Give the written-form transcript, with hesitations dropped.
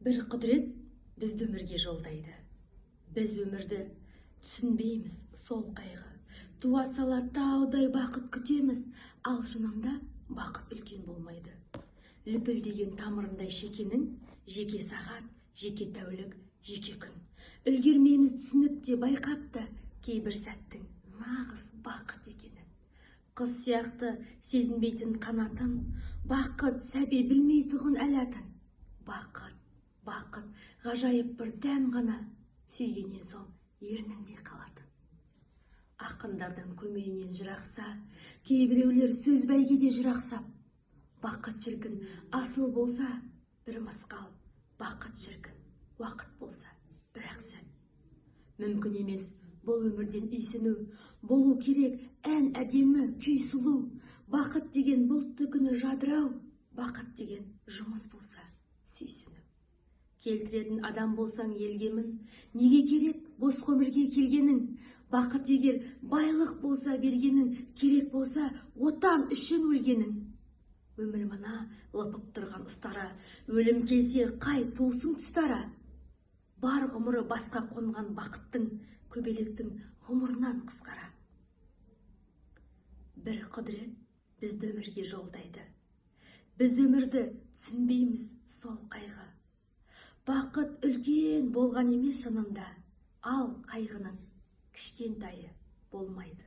Бір құдірет бізді өмірге жолдайды. Біз өмірді түсінбейміз, сол қайғы. Туа сала таудай бақыт күтеміз, ал шынында бақыт үлкен болмайды. Лүпілдеген тамырындай шекенің, жеке сағат, жеке тәулік, жеке күн. Үлгермейміз түсініп те байқап та, кейбір сәттің нағыз бақыт екенін. Құс сияқты сезінбейтін қанатын, бақыт сәби білмей тұғын әлатын. Бақыт, ғажайып бір дәм ғана, сүйгеннен соң ерніңде қалатын. Ақындардың көмейінен жырақса, кейбіреулер сөз бәйгеде жырақсап. Бақыт шіркін асыл болса, бір мысқал, бақыт шіркін уақыт болса, бір-ақ сәт. Мүмкін емес бұл өмірден исіну, болу керек ән әдемі, күй сұлу. Бақыт деген бұлтты күні жадырау, бақыт деген жұмыс болса, сүйсіну. Келтіретін адам болсаң елгемін, неге керек бос ғұмырге келгенің? Бақыт егер байлық болса бергенің, керек болса отан үшін өлгенің. Өмір мына лыпып тұрған ұстара, өлім келсе қай туысың тұстара. Бар ғұмыры басқа қонған бақыттың, көбелектің ғұмырынан қысқара. Бір құдірет бізді өмірге жолдайды. Біз өмірді түсінбейміз, сол қайғы. Бақыт үлкен болған емес шынында, ал қайғының кішкентайы болмайды.